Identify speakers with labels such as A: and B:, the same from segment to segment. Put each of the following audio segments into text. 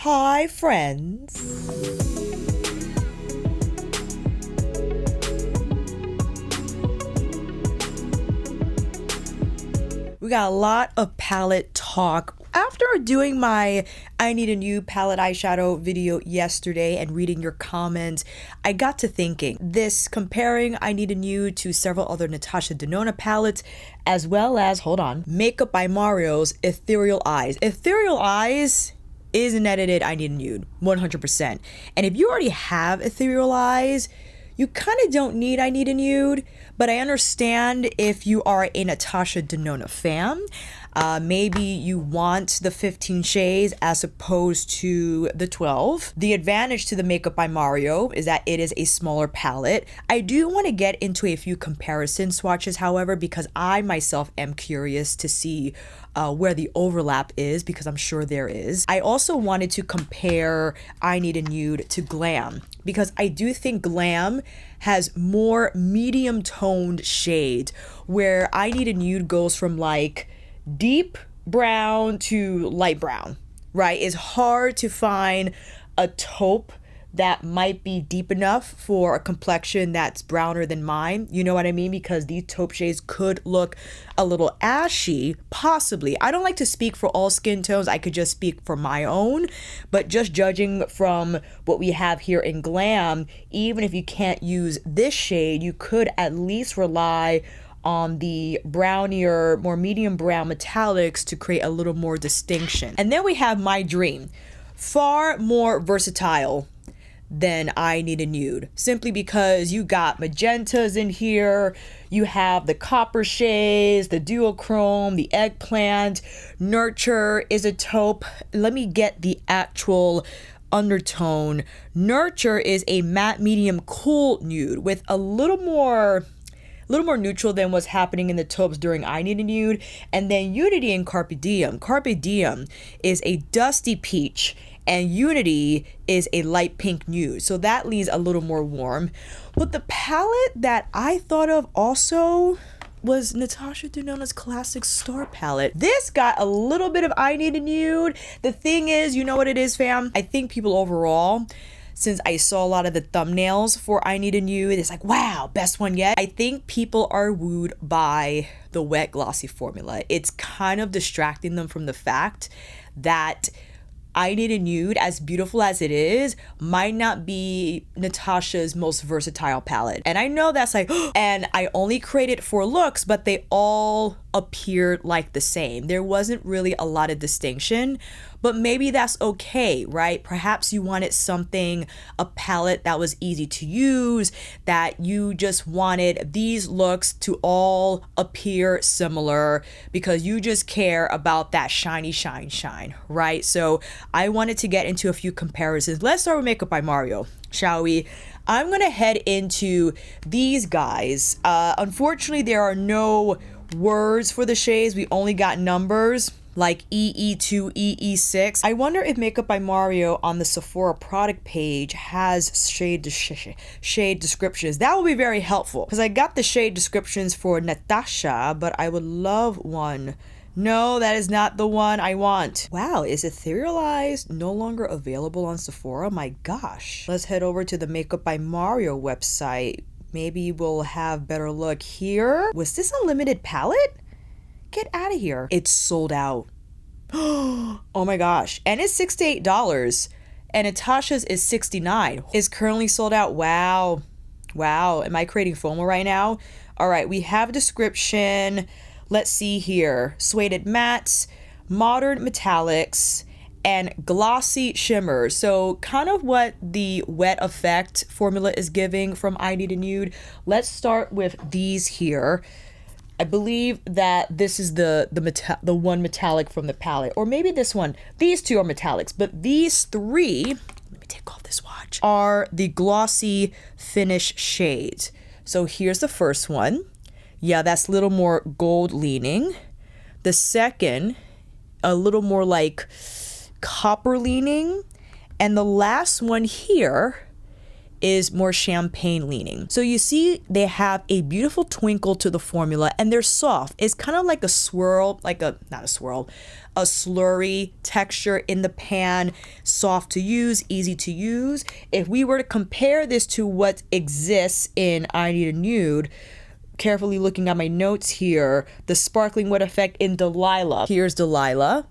A: Hi, friends. We got a lot of palette talk. After doing my I Need a Nude palette eyeshadow video yesterday and reading your comments, I got to thinking, this comparing I Need a Nude to several other Natasha Denona palettes, as well as, hold on, Makeup by Mario's Ethereal Eyes. Ethereal Eyes is an edited I Need a Nude, 100%. And if you already have Ethereal Eyes, you kind of don't need I Need a Nude, but I understand if you are a Natasha Denona fan. Maybe you want the 15 shades as opposed to the 12. The advantage to the Makeup by Mario is that it is a smaller palette. I do want to get into a few comparison swatches, however, because I myself am curious to see where the overlap is, because I'm sure there is. I also wanted to compare I Need a Nude to Glam, because I do think Glam has more medium toned shades, where I Need a Nude goes from like deep brown to light brown, right? It's hard to find a taupe that might be deep enough for a complexion that's browner than mine. You know what I mean? Because these taupe shades could look a little ashy, possibly. I don't like to speak for all skin tones. I could just speak for my own. But just judging from what we have here in Glam, even if you can't use this shade, you could at least rely on the brownier, more medium brown metallics to create a little more distinction. And then we have My Dream, far more versatile than I Need a Nude, simply because you got magentas in here, you have the copper shades, the duochrome, the eggplant. Nurture is a taupe. Let me get the actual undertone. Nurture is a matte medium cool nude with a little more neutral than what's happening in the taupes during I Need a Nude. And then Unity and Carpe Diem. Carpe Diem is a dusty peach, and Unity is a light pink nude. So that leaves a little more warm. But the palette that I thought of also was Natasha Denona's classic Star palette. This got a little bit of I Need a Nude. The thing is, you know what it is, fam? I think people overall, since I saw a lot of the thumbnails for I Need a Nude, it's like, wow, best one yet. I think people are wooed by the wet glossy formula. It's kind of distracting them from the fact that I Need a Nude, as beautiful as it is, might not be Natasha's most versatile palette. And I know that's like, and I only created 4 looks, but they all appeared like the same. There wasn't really a lot of distinction, but maybe that's okay, right? Perhaps you wanted something, a palette that was easy to use, that you just wanted these looks to all appear similar because you just care about that shiny shine, right? So I wanted to get into a few comparisons. Let's start with Makeup by Mario, shall we? I'm gonna head into these guys. Unfortunately, there are no words for the shades. We only got numbers like EE2, EE6. I wonder if Makeup by Mario on the Sephora product page has shade descriptions. That would be very helpful, because I got the shade descriptions for Natasha, but I would love one. No, that is not the one I want. Wow, is Ethereal Eyes no longer available on Sephora? My gosh. Let's head over to the Makeup by Mario website. Maybe we'll have better luck here. Was this a limited palette? Get out of here. It's sold out. Oh my gosh. And it's $68. And Natasha's is $69. It's currently sold out. Wow. Wow. Am I creating FOMO right now? All right. We have a description. Let's see here. Suede mattes, modern metallics, and glossy shimmers. So kind of what the wet effect formula is giving from I Need a Nude. Let's start with these here. I believe that this is the one metallic from the palette, or maybe this one. These two are metallics, but these 3, let me take off this watch, are the glossy finish shades. So here's the first one. Yeah, that's a little more gold leaning. The second, a little more like copper leaning. And the last one here is more champagne leaning. So you see they have a beautiful twinkle to the formula and they're soft. It's kind of like a swirl, not a swirl, a slurry texture in the pan, soft to use, easy to use. If we were to compare this to what exists in I Need a Nude, carefully looking at my notes here, the sparkling wet effect in Delilah. Here's Delilah.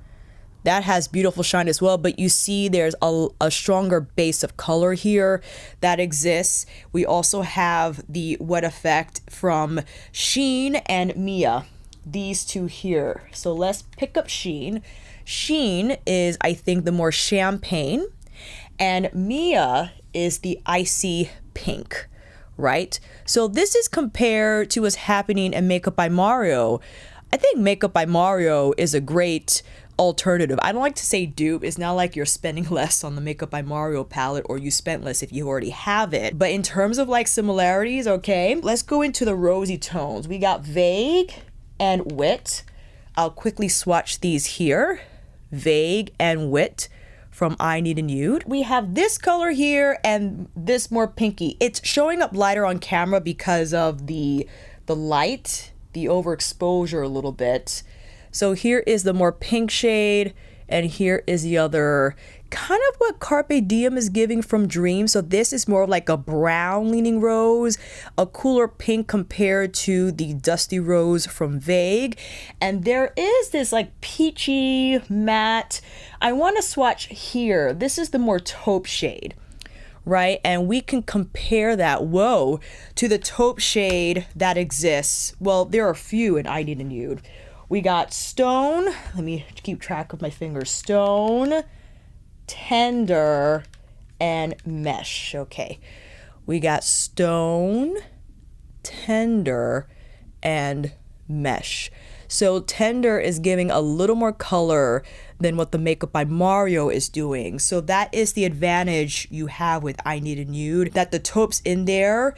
A: That has beautiful shine as well, but you see there's a stronger base of color here that exists. We also have the wet effect from Sheen and Mia, these two here. So let's pick up Sheen. Sheen is, I think, the more champagne, and Mia is the icy pink, right? So this is compared to what's happening in Makeup by Mario. I think Makeup by Mario is a great alternative. I don't like to say dupe. It's not like you're spending less on the Makeup by Mario palette or you spent less if you already have it. But in terms of like similarities, okay, let's go into the rosy tones. We got Vague and Wit. I'll quickly swatch these here. Vague and Wit from I Need a Nude. We have this color here and this more pinky. It's showing up lighter on camera because of the light, the overexposure a little bit. So here is the more pink shade, and here is the other, kind of what Carpe Diem is giving from Dream. So this is more like a brown leaning rose, a cooler pink compared to the dusty rose from Vague. And there is this like peachy matte. I want to swatch here. This is the more taupe shade, right? And we can compare that, whoa, to the taupe shade that exists. Well, there are a few in I Need a Nude. We got Stone, let me keep track of my fingers, Stone, Tender, and Mesh. Okay, we got Stone, Tender, and Mesh. So Tender is giving a little more color than what the Makeup by Mario is doing. So that is the advantage you have with I Need a Nude, that the taupes in there,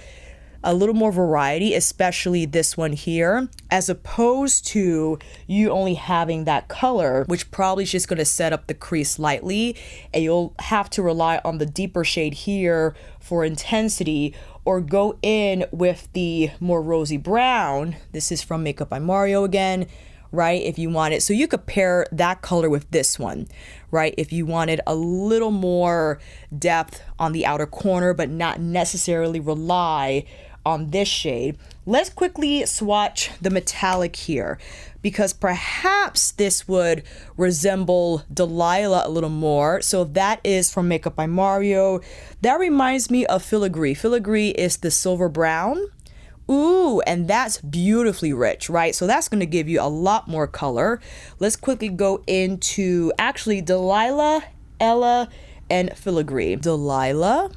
A: a little more variety, especially this one here, as opposed to you only having that color, which probably is just going to set up the crease lightly, and you'll have to rely on the deeper shade here for intensity, or go in with the more rosy brown. This is from Makeup by Mario again, right? If you want it, so you could pair that color with this one, right? If you wanted a little more depth on the outer corner, but not necessarily rely on this shade. Let's quickly swatch the metallic here, because perhaps this would resemble Delilah a little more. So that is from Makeup by Mario. That reminds me of Filigree. Filigree is the silver brown. Ooh, and that's beautifully rich, right? So that's going to give you a lot more color. Let's quickly go into actually Delilah, Ella, and Filigree. Delilah,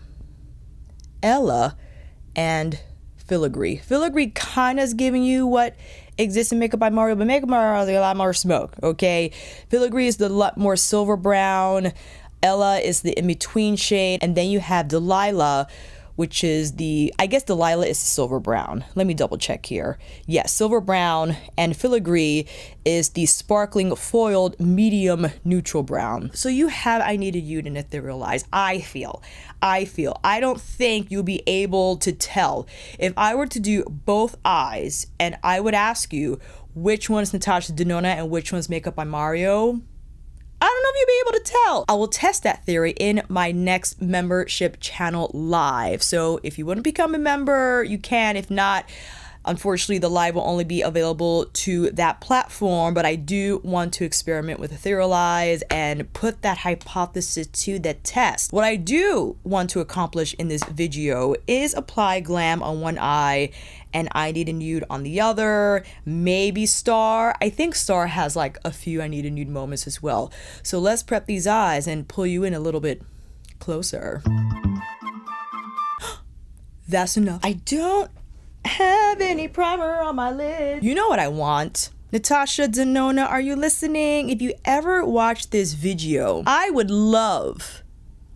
A: Ella, and Filigree. Filigree kind of is giving you what exists in Makeup by Mario, but Makeup by Mario is a lot more smoke, okay? Filigree is the lot more silver brown. Ella is the in-between shade. And then you have Delilah, which is the, I guess Delilah is silver brown. Let me double check here. Yes, silver brown, and Filigree is the sparkling foiled medium neutral brown. So you have I Need a Nude and Ethereal Eyes. I feel. I don't think you'll be able to tell. If I were to do both eyes and I would ask you which one's Natasha Denona and which one's Makeup by Mario, I don't know if you'll be able to tell. I will test that theory in my next membership channel live. So if you want to become a member, you can. If not, unfortunately, the live will only be available to that platform, but I do want to experiment with Ethereal Eyes and put that hypothesis to the test. What I do want to accomplish in this video is apply Glam on one eye and I Need a Nude on the other, maybe Star. I think Star has like a few I Need a Nude moments as well. So let's prep these eyes and pull you in a little bit closer. That's enough. I don't have any primer on my lid. You know what I want? Natasha Denona, are you listening? If you ever watch this video, I would love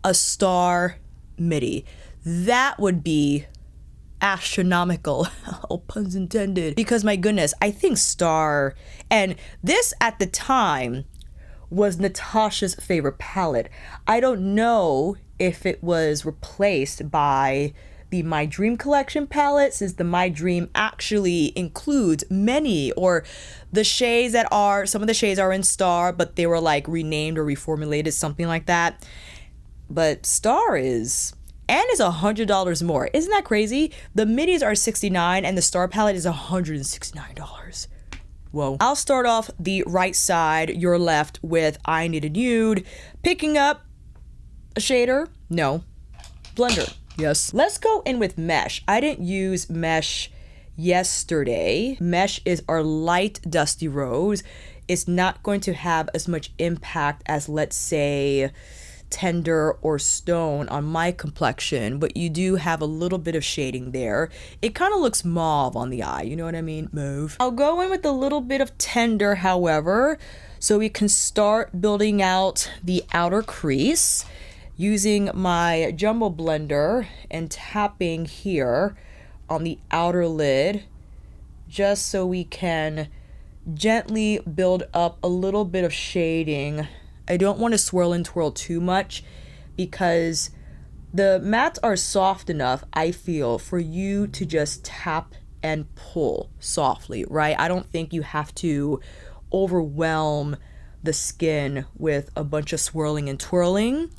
A: a Star midi. That would be astronomical. Oh, puns intended. Because my goodness, I think Star, and this at the time was Natasha's favorite palette. I don't know if it was replaced by the My Dream collection palette, since the My Dream actually includes many, or the shades that are, some of the shades are in Star, but they were like renamed or reformulated, something like that. But Star is, and is $100 more. Isn't that crazy? The minis are $69 and the Star palette is $169. Whoa. I'll start off the right side, your left, with I Need a Nude. Picking up a shader? No. Blender. Yes. Let's go in with Mesh. I didn't use Mesh yesterday. Mesh is our light dusty rose. It's not going to have as much impact as, let's say, Tender or Stone on my complexion, but you do have a little bit of shading there. It kind of looks mauve on the eye, you know what I mean? Mauve. I'll go in with a little bit of Tender, however, so we can start building out the outer crease using my jumbo blender and tapping here on the outer lid, just so we can gently build up a little bit of shading. I don't want to swirl and twirl too much because the mattes are soft enough, I feel, for you to just tap and pull softly, right? I don't think you have to overwhelm the skin with a bunch of swirling and twirling.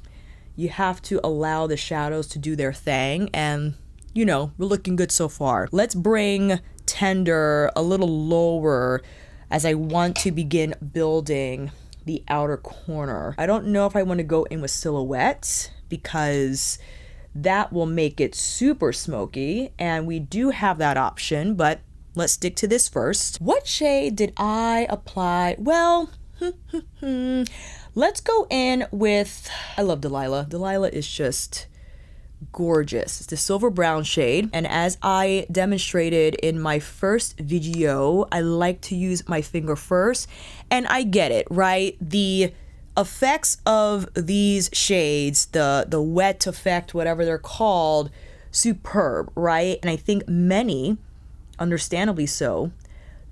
A: You have to allow the shadows to do their thing, and you know, we're looking good so far. Let's bring Tender a little lower as I want to begin building the outer corner. I don't know if I want to go in with Silhouette because that will make it super smoky, and we do have that option, but let's stick to this first. What shade did I apply? Well, let's go in with, I love Delilah. Delilah is just gorgeous. It's the silver brown shade, and as I demonstrated in my first video, I like to use my finger first, and I get it, right? The effects of these shades, the wet effect, whatever they're called, superb, right? And I think many, understandably so,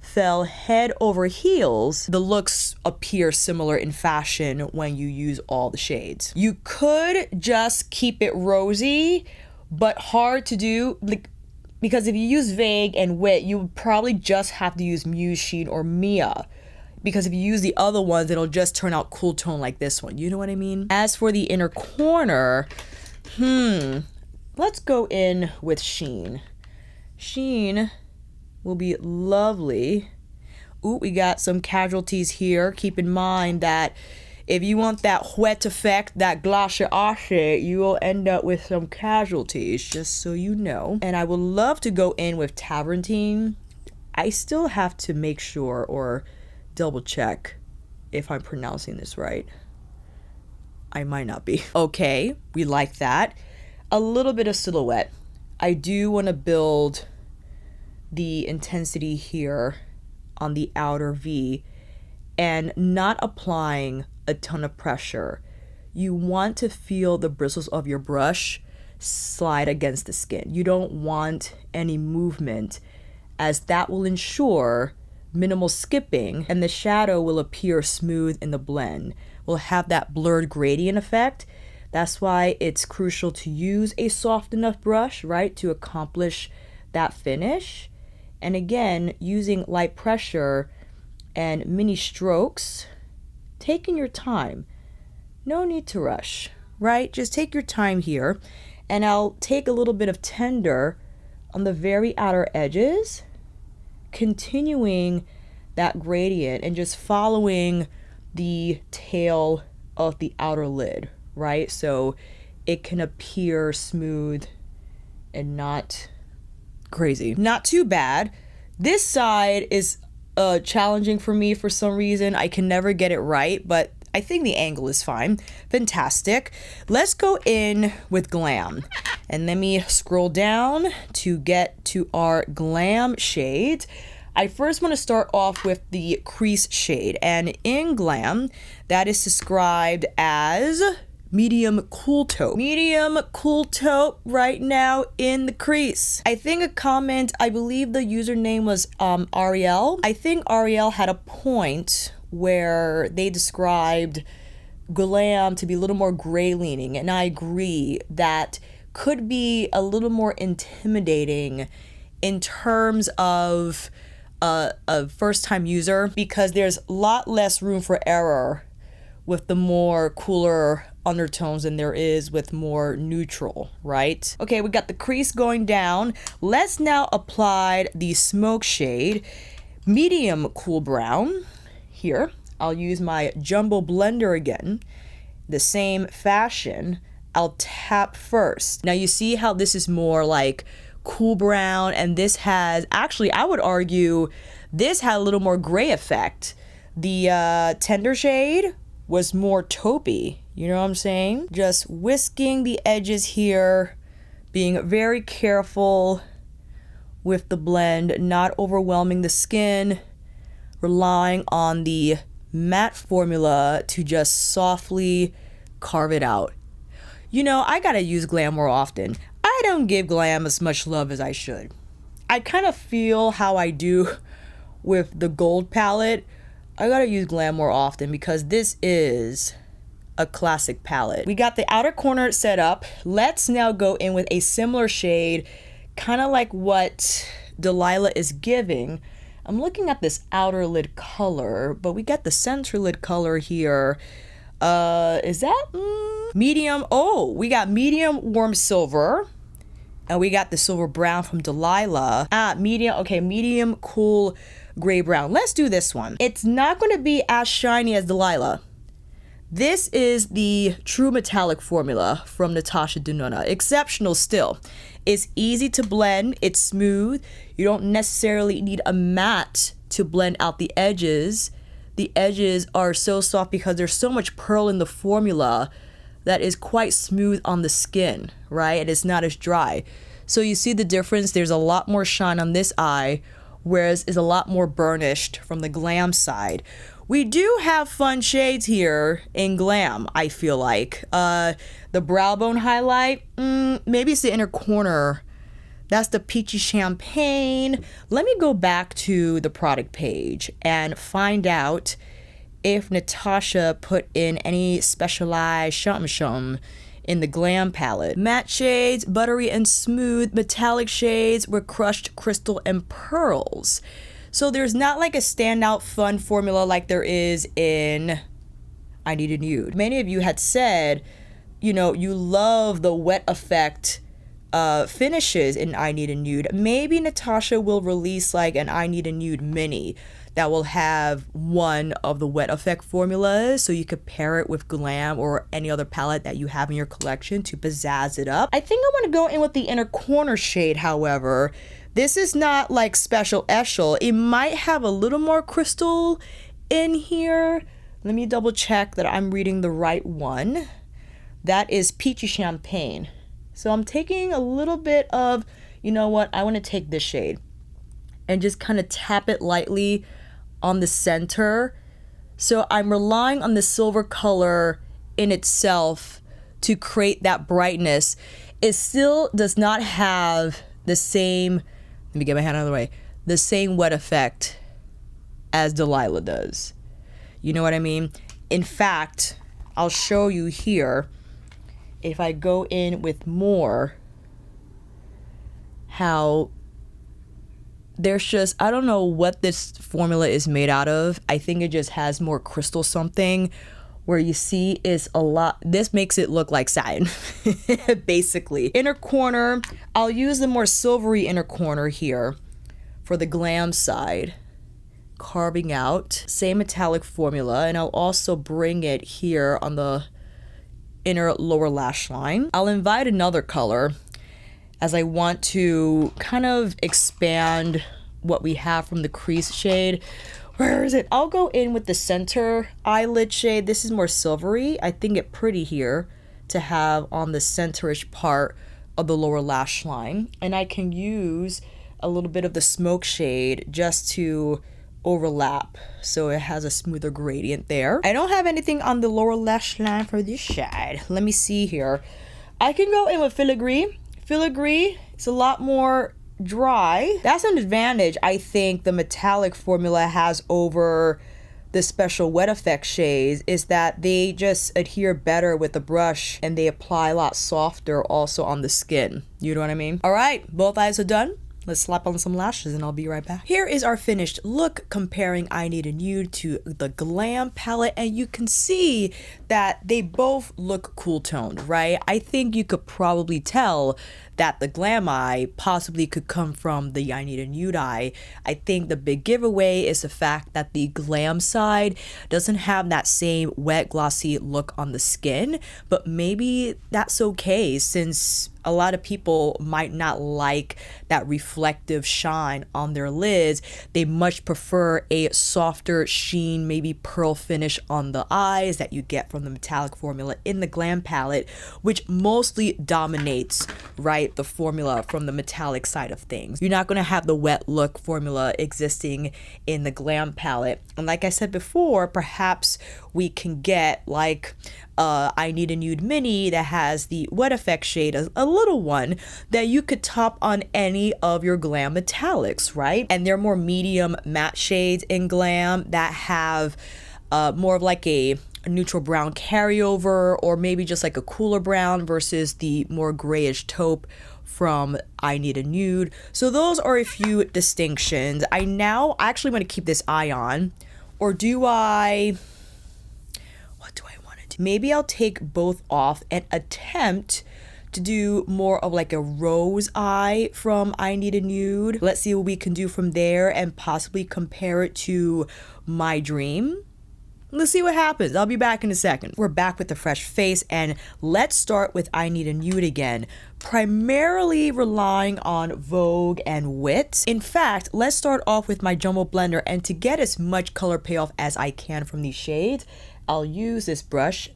A: fell head over heels. The looks appear similar in fashion when you use all the shades. You could just keep it rosy, but hard to do, like, because if you use Vague and Wit, you would probably just have to use Muse, Sheen, or Mia. Because if you use the other ones, it'll just turn out cool tone like this one. You know what I mean? As for the inner corner, let's go in with Sheen. Sheen will be lovely. Ooh, we got some casualties here. Keep in mind that if you want that wet effect, that glaciage, you will end up with some casualties, just so you know. And I would love to go in with Tavernine. I still have to make sure or double check if I'm pronouncing this right. I might not be. Okay, we like that. A little bit of Silhouette. I do want to build the intensity here on the outer V and not applying a ton of pressure. You want to feel the bristles of your brush slide against the skin. You don't want any movement, as that will ensure minimal skipping and the shadow will appear smooth in the blend. We'll have that blurred gradient effect. That's why it's crucial to use a soft enough brush, right, to accomplish that finish. And again, using light pressure and mini strokes, taking your time. No need to rush, right? Just take your time here. And I'll take a little bit of Tender on the very outer edges, continuing that gradient and just following the tail of the outer lid, right? So it can appear smooth and not crazy. Not too bad. This side is challenging for me for some reason. I can never get it right, but I think the angle is fine. Fantastic. Let's go in with Glam. And let me scroll down to get to our Glam shades. I first want to start off with the crease shade. And in Glam, that is described as medium cool taupe. Medium cool taupe right now in the crease. I think a comment, I believe the username was Ariel. I think Ariel had a point where they described Glam to be a little more gray leaning, and I agree that could be a little more intimidating in terms of a first-time user, because there's a lot less room for error with the more cooler undertones than there is with more neutral, right? Okay, we got the crease going down. Let's now apply the smoke shade, medium cool brown. Here, I'll use my jumbo blender again. The same fashion, I'll tap first. Now you see how this is more like cool brown, and this has, actually I would argue this had a little more gray effect. The tender shade was more taupey, you know what I'm saying? Just whisking the edges here, being very careful with the blend, not overwhelming the skin, relying on the matte formula to just softly carve it out. You know, I gotta use Glam more often. I don't give Glam as much love as I should. I kind of feel how I do with the gold palette. I gotta use Glam more often because this is a classic palette. We got the outer corner set up. Let's now go in with a similar shade, kind of like what Delilah is giving. I'm looking at this outer lid color, but we got the center lid color here. Is that medium? Oh, we got medium warm silver, and we got the silver brown from Delilah. Medium, okay, medium cool gray brown. Let's do this one. It's not going to be as shiny as Delilah. This is the true metallic formula from Natasha Denona. Exceptional still. It's easy to blend. It's smooth. You don't necessarily need a matte to blend out the edges. The edges are so soft because there's so much pearl in the formula that is quite smooth on the skin, right? And it's not as dry. So you see the difference. There's a lot more shine on this eye, whereas it's a lot more burnished from the Glam side. We do have fun shades here in Glam, I feel like. The brow bone highlight, maybe it's the inner corner. That's the Peachy Champagne. Let me go back to the product page and find out if Natasha put in any specialized something in the Glam palette. Matte shades, buttery and smooth, metallic shades with crushed crystal and pearls. So there's not like a standout fun formula like there is in I Need a Nude. Many of you had said, you know, you love the wet effect finishes in I Need a Nude. Maybe Natasha will release like an I Need a Nude mini that will have one of the wet effect formulas, so you could pair it with Glam or any other palette that you have in your collection to pizzazz it up. I think I want to go in with the inner corner shade, however. This is not like special eshel. It might have a little more crystal in here. Let me double check that I'm reading the right one. That is Peachy Champagne. So I'm taking a little bit of, you know what, I want to take this shade and just kind of tap it lightly on the center. So I'm relying on the silver color in itself to create that brightness. It still does not have the same, let me get my hand out of the way, the same wet effect as Delilah does. You know what I mean? In fact, I'll show you here, if I go in with more, how there's just, I don't know what this formula is made out of. I think it just has more crystal something, where you see is a lot, this makes it look like satin, basically. Inner corner, I'll use the more silvery inner corner here for the Glam side, carving out, same metallic formula, and I'll also bring it here on the inner lower lash line. I'll invite another color as I want to kind of expand what we have from the crease shade. Where is it? I'll go in with the center eyelid shade. This is more silvery. I think it's pretty here to have on the centerish part of the lower lash line. And I can use a little bit of the smoke shade just to overlap so it has a smoother gradient there. I don't have anything on the lower lash line for this shade. Let me see here. I can go in with filigree. Filigree is a lot more dry. That's an advantage I think the metallic formula has over the special wet effect shades is that they just adhere better with the brush and they apply a lot softer also on the skin. You know what I mean? All right, both eyes are done. Let's slap on some lashes and I'll be right back. Here is our finished look comparing I Need a Nude to the Glam palette, and you can see that they both look cool toned, right? I think you could probably tell that the Glam Eye possibly could come from the I Need a Nude eye. I think the big giveaway is the fact that the Glam side doesn't have that same wet glossy look on the skin, but maybe that's okay since a lot of people might not like that reflective shine on their lids. They much prefer a softer sheen, maybe pearl finish on the eyes that you get from the metallic formula in the Glam palette, which mostly dominates, right, the formula from the metallic side of things. You're not going to have the wet look formula existing in the Glam palette. And like I said before, perhaps we can get like I Need a Nude mini that has the wet effect shade, a little one that you could top on any of your Glam metallics, right? And they're more medium matte shades in Glam that have more of like a neutral brown carryover, or maybe just like a cooler brown versus the more grayish taupe from I Need a Nude. So those are a few distinctions. I actually want to keep this eye on, or do I? What do I want to do? Maybe I'll take both off and attempt to do more of like a rose eye from I Need a Nude. Let's see what we can do from there and possibly compare it to My Dream. Let's see what happens. I'll be back in a second. We're back with a fresh face, and let's start with I Need a Nude again, primarily relying on Vogue and Wit. In fact, let's start off with my jumbo blender, and to get as much color payoff as I can from these shades, I'll use this brush,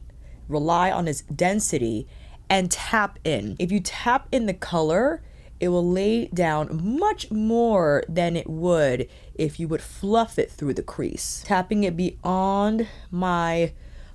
A: rely on its density, and tap in. If you tap in the color, it will lay down much more than it would if you would fluff it through the crease. Tapping it beyond my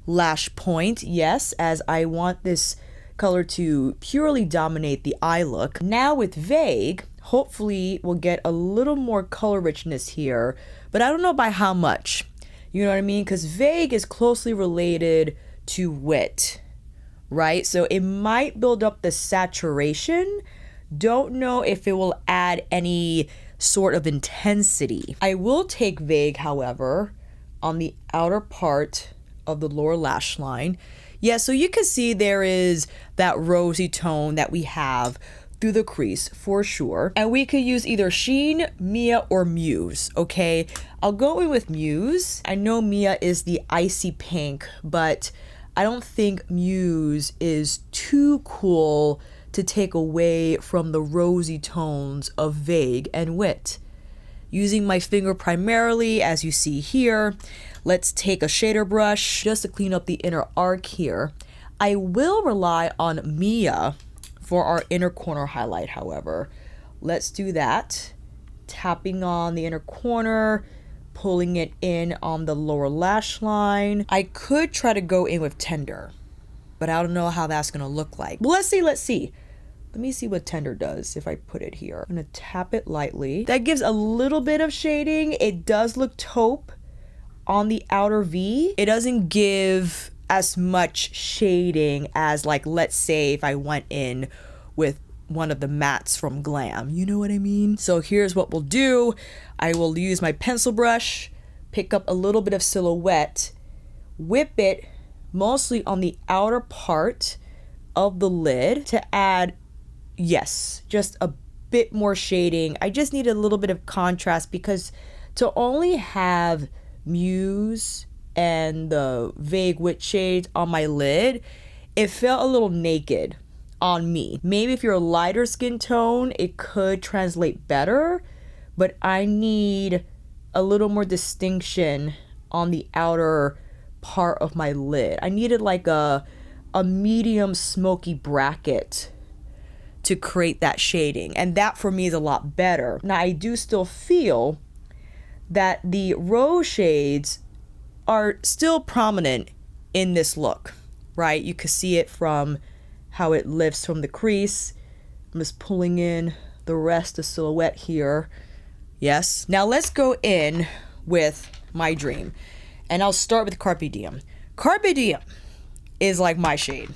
A: lash point, yes, as I want this color to purely dominate the eye look. Now with Vague, hopefully we'll get a little more color richness here, but I don't know by how much. You know what I mean? Because Vague is closely related to Wit, right? So it might build up the saturation. Don't know if it will add any sort of intensity. I will take Vague, however, on the outer part of the lower lash line. Yeah, so you can see there is that rosy tone that we have through the crease for sure. And we could use either Sheen, Mia, or Muse, okay? I'll go in with Muse. I know Mia is the icy pink, but I don't think Muse is too cool to take away from the rosy tones of Vague and Wit. Using my finger primarily, as you see here, let's take a shader brush just to clean up the inner arc here. I will rely on Mia for our inner corner highlight, however. Let's do that. Tapping on the inner corner, pulling it in on the lower lash line. I could try to go in with Tender, but I don't know how that's gonna look like. But let's see. Let me see what Tender does if I put it here. I'm gonna tap it lightly. That gives a little bit of shading. It does look taupe on the outer V. It doesn't give as much shading as, like, let's say if I went in with one of the mattes from Glam. You know what I mean? So here's what we'll do. I will use my pencil brush, pick up a little bit of silhouette, whip it mostly on the outer part of the lid to add, yes, just a bit more shading. I just need a little bit of contrast because to only have Muse and the Vague Wit shades on my lid, it felt a little naked on me. Maybe if you're a lighter skin tone, it could translate better, but I need a little more distinction on the outer part of my lid. I needed like a medium smoky bracket to create that shading, and that for me is a lot better. Now I do still feel that the rose shades are still prominent in this look, right? You can see it from how it lifts from the crease. I'm just pulling in the rest of silhouette here. Yes. Now let's go in with My Dream. And I'll start with Carpe Diem. Carpe Diem is like my shade.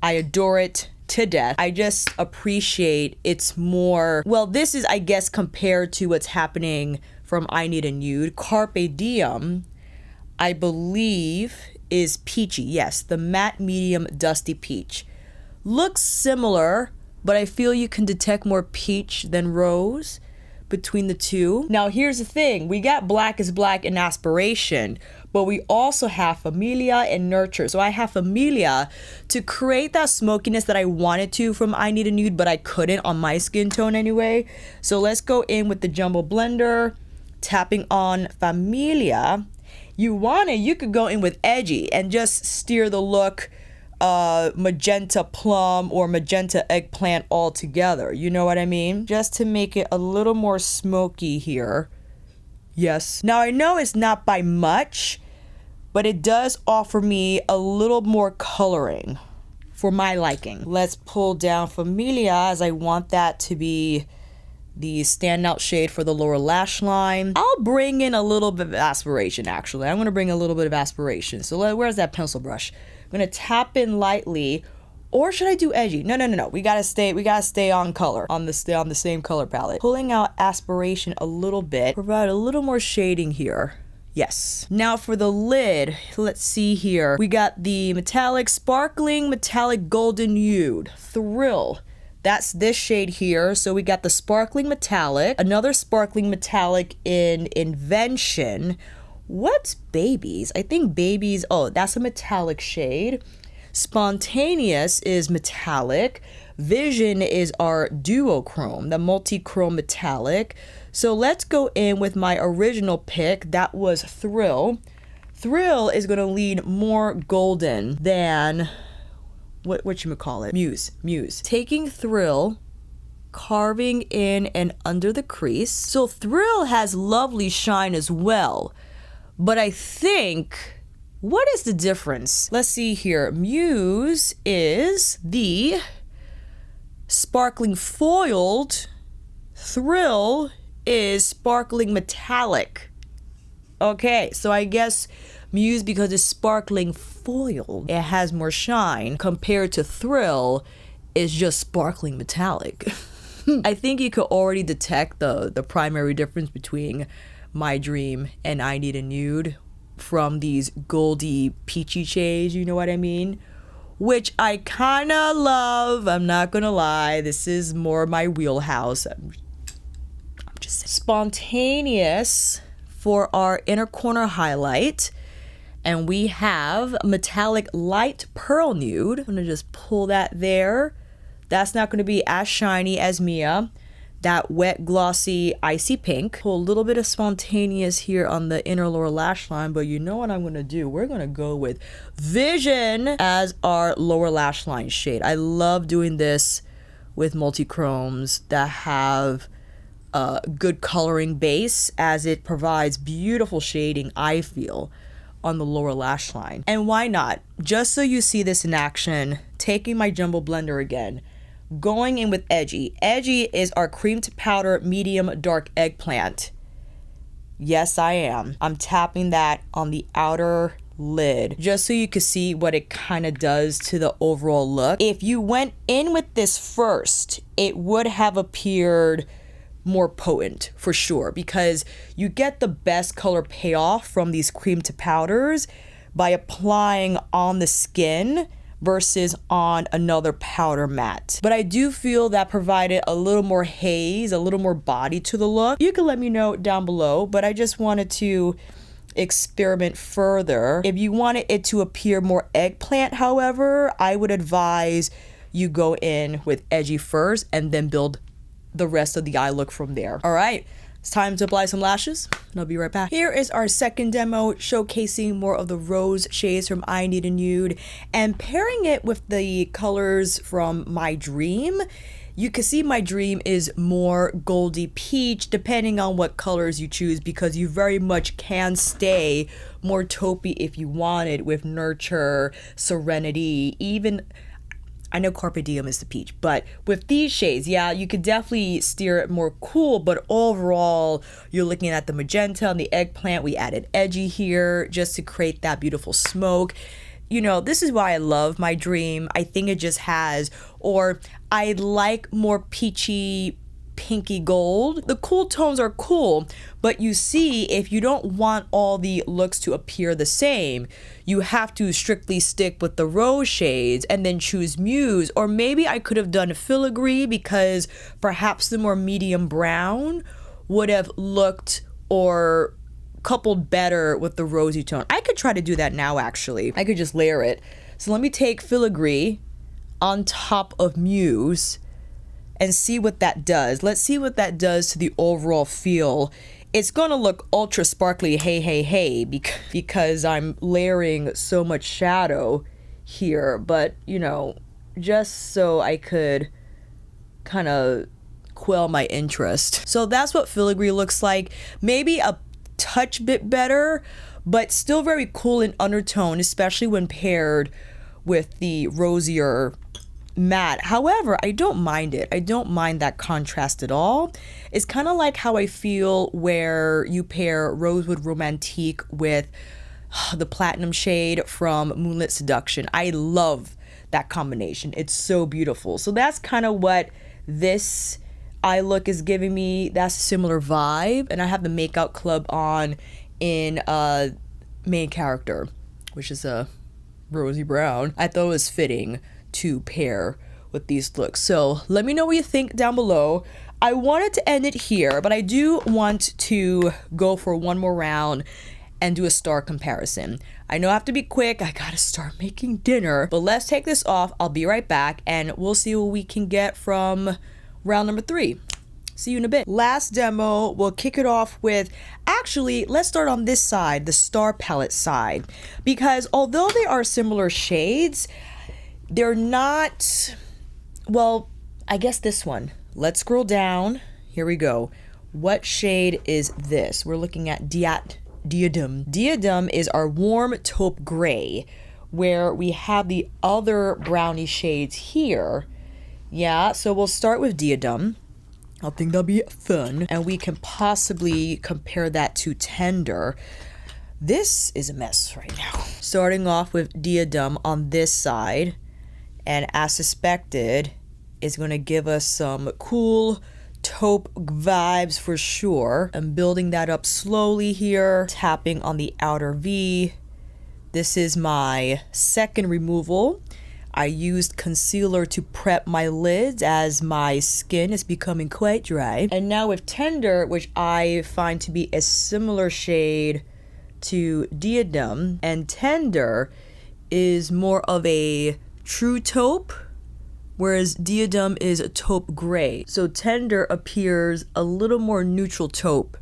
A: I adore it to death. I just appreciate it's more, well, this is, I guess, compared to what's happening from I Need a Nude. Carpe Diem, I believe, is peachy. Yes, the matte medium dusty peach. Looks similar, but I feel you can detect more peach than rose between the two. Now here's the thing, we got Black is Black and Aspiration, but we also have Familia and Nurture. So I have Familia to create that smokiness that I wanted to from I Need a Nude, but I couldn't on my skin tone anyway. So let's go in with the Jumbo Blender, tapping on Familia. You could go in with Edgy and just steer the look magenta plum or magenta eggplant all together. You know what I mean? Just to make it a little more smoky here. Yes. Now I know it's not by much, but it does offer me a little more coloring for my liking. Let's pull down Familia, as I want that to be the standout shade for the lower lash line. I'll bring in a little bit of Aspiration, actually. I'm gonna bring a little bit of Aspiration. So where's that pencil brush? I'm gonna tap in lightly, or should I do Edgy? No. We gotta stay on color, on the same color palette. Pulling out Aspiration a little bit, provide a little more shading here. Yes. Now for the lid, let's see here. We got the metallic, sparkling metallic golden nude, Thrill. That's this shade here. So we got the sparkling metallic, another sparkling metallic in Invention. What's Babies? I think Babies, oh, that's a metallic shade. Spontaneous is metallic. Vision is our duochrome, the multi-chrome metallic. So let's go in with my original pick. That was Thrill. Thrill is gonna lean more golden than whatchamacallit? Muse. Taking Thrill, carving in and under the crease. So Thrill has lovely shine as well. But I think, what is the difference? Let's see here. Muse is the sparkling foiled. Thrill is sparkling metallic. Okay, so I guess Muse, because it's sparkling foil, it has more shine, compared to Thrill is just sparkling metallic. I think you could already detect the primary difference between My Dream and I Need a Nude from these goldy peachy shades, you know what I mean? Which I kinda love, I'm not gonna lie. This is more my wheelhouse. I'm just saying. Spontaneous for our inner corner highlight. And we have metallic light pearl nude. I'm gonna just pull that there. That's not gonna be as shiny as Mia. That wet, glossy, icy pink. Pull a little bit of Spontaneous here on the inner lower lash line, but you know what I'm gonna do? We're gonna go with Vision as our lower lash line shade. I love doing this with multi-chromes that have a good coloring base, as it provides beautiful shading, I feel, on the lower lash line. And why not? Just so you see this in action, taking my Jumbo Blender again, going in with Edgy. Edgy is our cream to powder medium dark eggplant. Yes, I am. I'm tapping that on the outer lid just so you can see what it kind of does to the overall look. If you went in with this first, it would have appeared more potent for sure, because you get the best color payoff from these cream to powders by applying on the skin versus on another powder matte. But I do feel that provided a little more haze, a little more body to the look. You can let me know down below, but I just wanted to experiment further. If you wanted it to appear more eggplant, however, I would advise you go in with Edgy first and then build the rest of the eye look from there. All right, it's time to apply some lashes, and I'll be right back. Here is our second demo, showcasing more of the rose shades from I Need a Nude and pairing it with the colors from My Dream. You can see My Dream is more goldy peach, depending on what colors you choose, because you very much can stay more taupey if you wanted with Nurture, Serenity, even I know Carpe Diem is the peach, but with these shades, yeah, you could definitely steer it more cool, but overall, you're looking at the magenta and the eggplant. We added edgy here just to create that beautiful smoke. You know, this is why I love my Dream. I think it just has, or I like more peachy, pinky gold. The cool tones are cool, but you see, if you don't want all the looks to appear the same, you have to strictly stick with the rose shades and then choose Muse. Or maybe I could have done filigree, because perhaps the more medium brown would have looked or coupled better with the rosy tone. I could try to do that now, actually. I could just layer it. So let me take filigree on top of Muse and see what that does. Let's see what that does to the overall feel. It's gonna look ultra sparkly, hey, because I'm layering so much shadow here, but you know, just so I could kind of quell my interest. So that's what filigree looks like. Maybe a touch bit better, but still very cool in undertone, especially when paired with the rosier matte. However, I don't mind it. I don't mind that contrast at all. It's kind of like how I feel where you pair Rosewood Romantique with the platinum shade from Moonlit Seduction. I love that combination. It's so beautiful. So that's kind of what this eye look is giving me. That's a similar vibe. And I have the Makeout Club on in main character, which is a rosy brown. I thought it was fitting to pair with these looks. So let me know what you think down below. I wanted to end it here, but I do want to go for one more round and do a star comparison. I know I have to be quick. I gotta start making dinner, but let's take this off. I'll be right back and we'll see what we can get from round number 3. See you in a bit. Last demo, we'll kick it off with, actually, let's start on this side, the star palette side, because although they are similar shades, they're not, well, I guess this one. Let's scroll down. Here we go. What shade is this? We're looking at Diadem. Diadem is our warm taupe gray, where we have the other brownie shades here. Yeah, so we'll start with Diadem. I think that'll be fun. And we can possibly compare that to Tender. This is a mess right now. Starting off with Diadem on this side. And as suspected, it's going to give us some cool taupe vibes for sure. I'm building that up slowly here, tapping on the outer V. This is my second removal. I used concealer to prep my lids as my skin is becoming quite dry. And now with Tender, which I find to be a similar shade to Diadem, and Tender is more of a true taupe, whereas Diadem is a taupe gray. So Tender appears a little more neutral taupe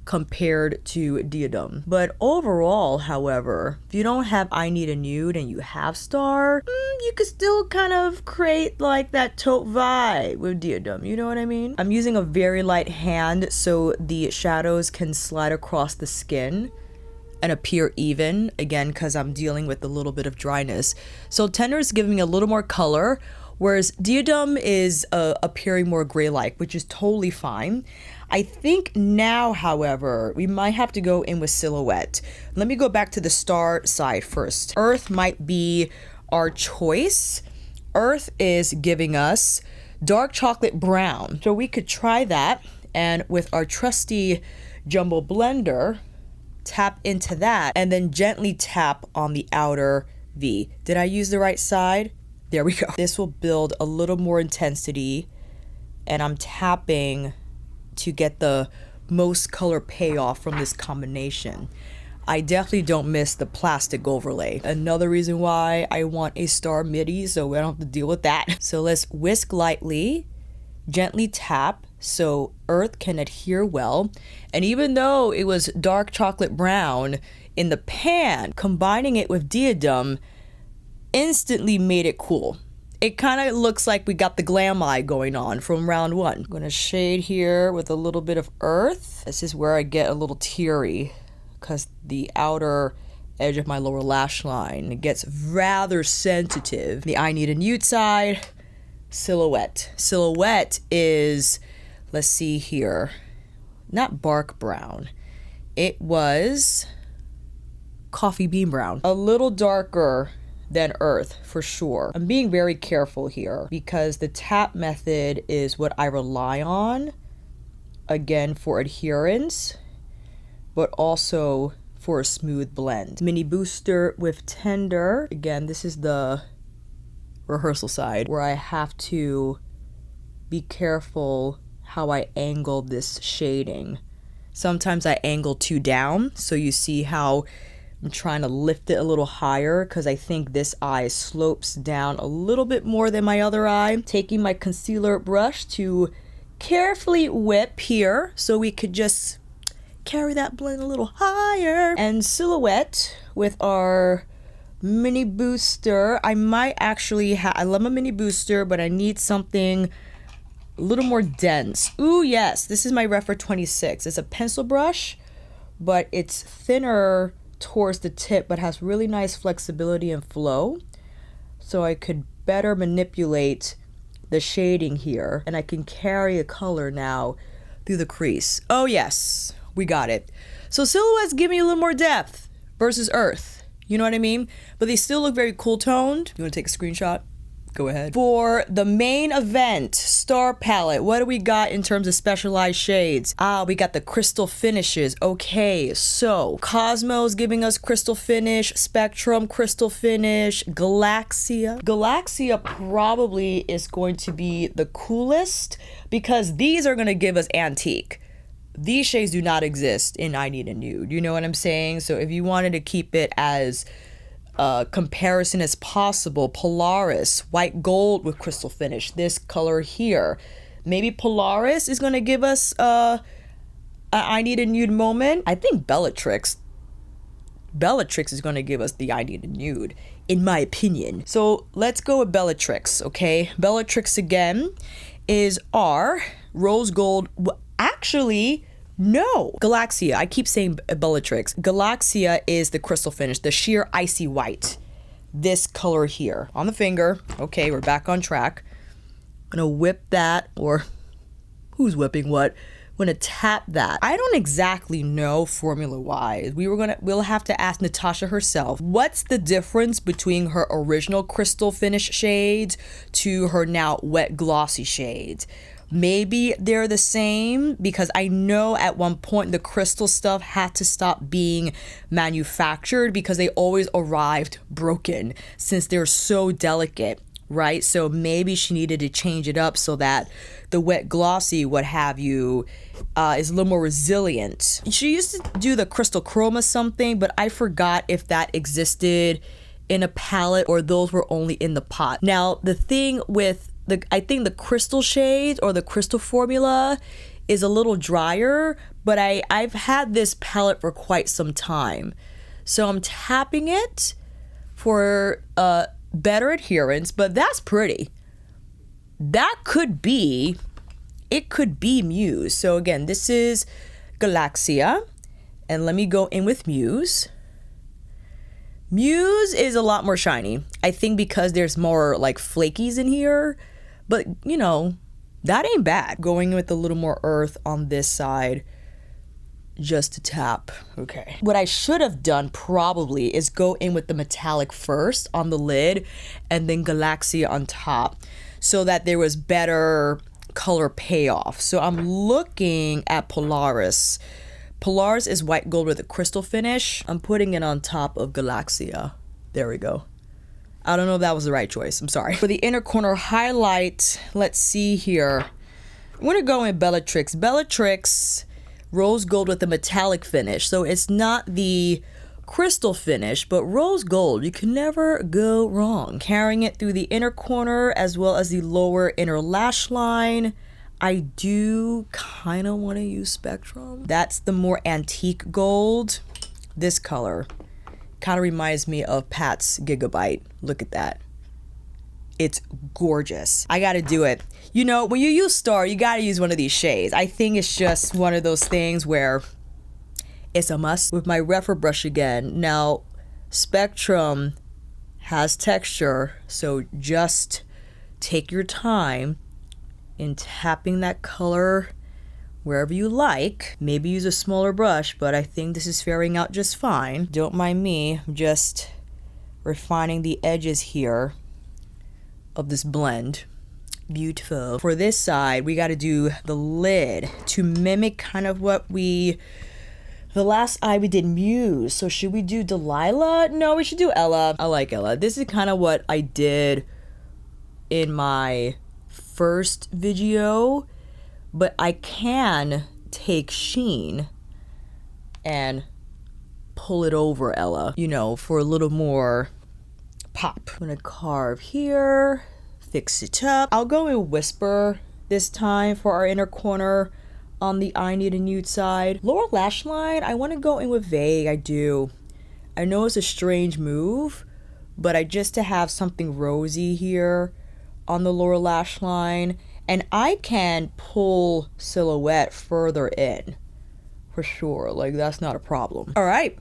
A: compared to Diadem. But overall, however, if you don't have I Need a Nude and you have Star, you could still kind of create like that taupe vibe with Diadem, you know what I mean? I'm using a very light hand so the shadows can slide across the skin and appear even, again, because I'm dealing with a little bit of dryness. So Tender is giving me a little more color, whereas Diadem is appearing more gray-like, which is totally fine. I think now, however, we might have to go in with Silhouette. Let me go back to the star side first. Earth might be our choice. Earth is giving us dark chocolate brown. So we could try that, and with our trusty jumbo blender, tap into that and then gently tap on the outer V. Did I use the right side? There we go. This will build a little more intensity, and I'm tapping to get the most color payoff from this combination. I definitely don't miss the plastic overlay. Another reason why I want a star midi, so I don't have to deal with that. So let's whisk lightly, gently tap, so Earth can adhere well. And even though it was dark chocolate brown in the pan, combining it with Diadem instantly made it cool. It kind of looks like we got the Glam Eye going on from round 1. I'm gonna shade here with a little bit of Earth. This is where I get a little teary because the outer edge of my lower lash line. It gets rather sensitive. The I Need a Nude side, Silhouette. Silhouette is, let's see here, not bark brown. It was coffee bean brown. A little darker than Earth for sure. I'm being very careful here because the tap method is what I rely on, again, for adherence, but also for a smooth blend. Mini booster with Tender. Again, this is the rehearsal side where I have to be careful how I angle this shading. Sometimes I angle too down, so you see how I'm trying to lift it a little higher because I think this eye slopes down a little bit more than my other eye. Taking my concealer brush to carefully whip here so we could just carry that blend a little higher. And Silhouette with our mini booster. I might actually I love my mini booster, but I need something a little more dense. Ooh, yes, this is my Refer 26. It's a pencil brush, but it's thinner towards the tip, but has really nice flexibility and flow. So I could better manipulate the shading here, and I can carry a color now through the crease. Oh yes, we got it. So Silhouettes give me a little more depth versus Earth. You know what I mean? But they still look very cool toned. You want to take a screenshot? Go ahead. For the main event, Star Palette, what do we got in terms of specialized shades? We got the crystal finishes. Okay, so Cosmo's giving us crystal finish, Spectrum crystal finish, Galaxia. Galaxia probably is going to be the coolest because these are going to give us antique. These shades do not exist in I Need a Nude. You know what I'm saying? So if you wanted to keep it as comparison as possible, Polaris, white gold with crystal finish, this color here. Maybe Polaris is going to give us a I Need a Nude moment. I think Bellatrix is going to give us the I Need a Nude, in my opinion. So let's go with Bellatrix, okay? Bellatrix again is our rose gold. Actually, no, Galaxia. I keep saying Bellatrix. Galaxia is the crystal finish, the sheer icy white. This color here on the finger. Okay, we're back on track. I'm gonna whip that, or who's whipping what? I'm gonna tap that. I don't exactly know formula wise. We'll have to ask Natasha herself. What's the difference between her original crystal finish shades to her now wet glossy shades? Maybe they're the same, because I know at one point the crystal stuff had to stop being manufactured because they always arrived broken since they're so delicate, right? So maybe she needed to change it up so that the wet glossy, what have you, is a little more resilient. She used to do the crystal chroma something, but I forgot if that existed in a palette or those were only in the pot. Now, the thing with I think the crystal shade or the crystal formula is a little drier, but I've had this palette for quite some time. So I'm tapping it for better adherence, but that's pretty. That could be, it could be Muse. So again, this is Galaxia, and let me go in with Muse. Muse is a lot more shiny. I think because there's more like flakies in here. But, you know, that ain't bad. Going with a little more earth on this side just to tap. Okay. What I should have done probably is go in with the metallic first on the lid and then Galaxia on top so that there was better color payoff. So I'm looking at Polaris. Polaris is white gold with a crystal finish. I'm putting it on top of Galaxia. There we go. I don't know if that was the right choice. I'm sorry. For the inner corner highlight, let's see here. I'm going to go in Bellatrix. Bellatrix, rose gold with a metallic finish. So it's not the crystal finish, but rose gold. You can never go wrong. Carrying it through the inner corner as well as the lower inner lash line. I do kind of want to use Spectrum. That's the more antique gold. This color kind of reminds me of Pat's Gigabyte. Look at that. It's gorgeous. I gotta do it. You know, when you use Star, you gotta use one of these shades. I think it's just one of those things where it's a must. With my Refer brush again. Now, spectrum has texture, so just take your time in tapping that color wherever you like. Maybe use a smaller brush, but I think this is faring out just fine. Don't mind me, I'm just refining the edges here of this blend. Beautiful. For this side, we got to do the lid to mimic kind of what the last eye we did Muse. So should we do Delilah? No, we should do Ella. I like Ella. This is kind of what I did in my first video, but I can take Sheen and pull it over Ella, you know, for a little more pop. I'm gonna carve here, fix it up. I'll go in Whisper this time for our inner corner on the I Need a Nude side. Lower lash line, I want to go in with Vague. I do. I know it's a strange move, but I just to have something rosy here on the lower lash line, and I can pull silhouette further in for sure. Like, that's not a problem. All right,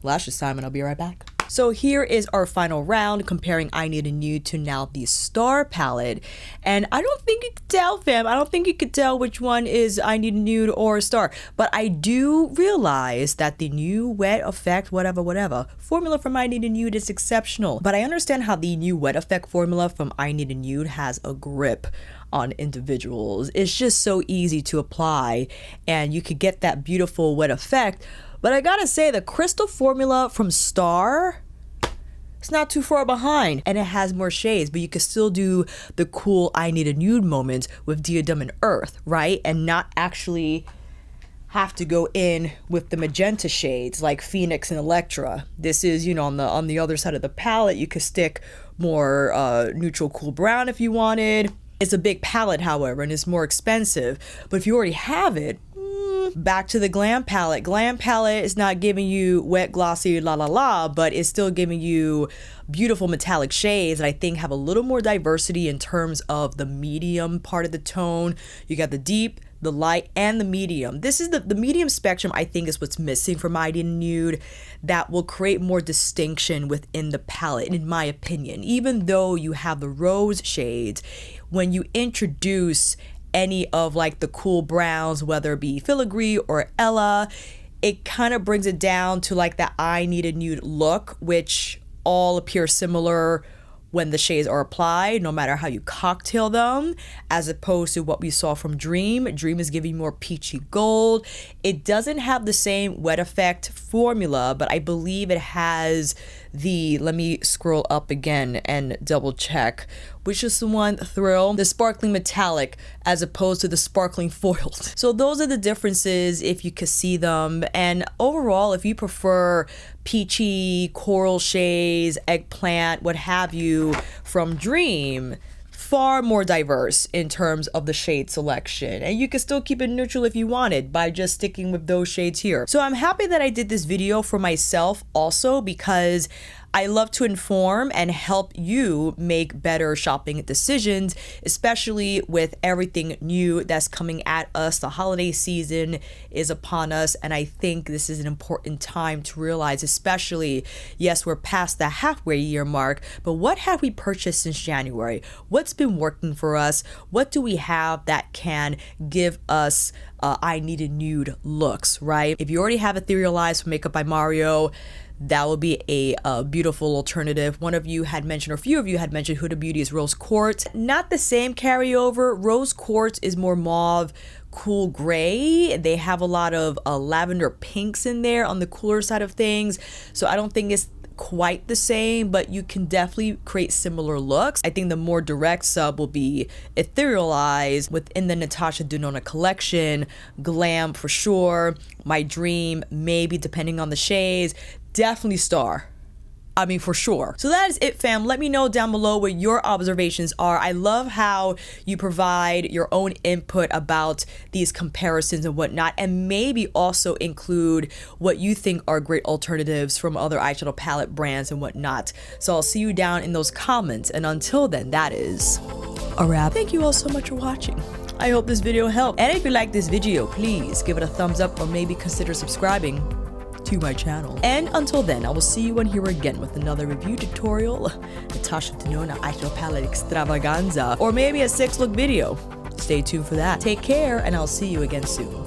A: lashes time, and I'll be right back. So here is our final round comparing I Need a Nude to now the Star palette. And I don't think you could tell, fam. I don't think you could tell which one is I Need a Nude or Star. But I do realize that the new wet effect, whatever, formula from I Need a Nude is exceptional. But I understand how the new wet effect formula from I Need a Nude has a grip on individuals. It's just so easy to apply, and you could get that beautiful wet effect. But I gotta say, the crystal formula from Star, it's not too far behind, and it has more shades, but you can still do the cool I Need a Nude moments with Diadem and Earth, right? And not actually have to go in with the magenta shades like Phoenix and Electra. This is, you know, on the other side of the palette, you could stick more neutral cool brown if you wanted. It's a big palette, however, and it's more expensive. But if you already have it, back to the Glam palette. Glam palette is not giving you wet, glossy, but it's still giving you beautiful metallic shades that I think have a little more diversity in terms of the medium part of the tone. You got the deep, the light, and the medium. This is the medium spectrum, I think, is what's missing from I Need a Nude that will create more distinction within the palette, in my opinion. Even though you have the rose shades, when you introduce any of like the cool browns, whether it be Filigree or Ella, it kind of brings it down to like that I Need a Nude look, which all appear similar when the shades are applied, no matter how you cocktail them, as opposed to what we saw from Dream. Dream is giving more peachy gold. It doesn't have the same wet effect formula, but I believe it has the, let me scroll up again and double check, which is the one, Thrill, the sparkling metallic as opposed to the sparkling foiled. So those are the differences if you could see them. And overall, if you prefer peachy, coral shades, eggplant, what have you from Dream, far more diverse in terms of the shade selection, and you can still keep it neutral if you wanted by just sticking with those shades here. So I'm happy that I did this video for myself also, because I love to inform and help you make better shopping decisions, especially with everything new that's coming at us. The holiday season is upon us, and I think this is an important time to realize, especially, yes, we're past the halfway year mark, but what have we purchased since January? What's been working for us? What do we have that can give us I Need a Nude looks, right? If you already have Ethereal Eyes from Makeup by Mario, that will be a beautiful alternative. One of you had mentioned, or a few of you had mentioned, Huda Beauty's Rose Quartz. Not the same carryover. Rose Quartz is more mauve, cool gray. They have a lot of lavender pinks in there on the cooler side of things. So I don't think it's quite the same, but you can definitely create similar looks. I think the more direct sub will be Ethereal Eyes within the Natasha Denona collection, Glam for sure, My Dream, maybe depending on the shades, definitely Star. I mean, for sure. So that is it, fam. Let me know down below what your observations are. I love how you provide your own input about these comparisons and whatnot, and maybe also include what you think are great alternatives from other eyeshadow palette brands and whatnot. So I'll see you down in those comments. And until then, that is a wrap. Thank you all so much for watching. I hope this video helped. And if you like this video, please give it a thumbs up or maybe consider subscribing. to my channel. And until then, I will see you on here again with another review tutorial, Natasha Denona eyeshadow palette extravaganza, or maybe a 6-look video. Stay tuned for that. Take care, and I'll see you again soon.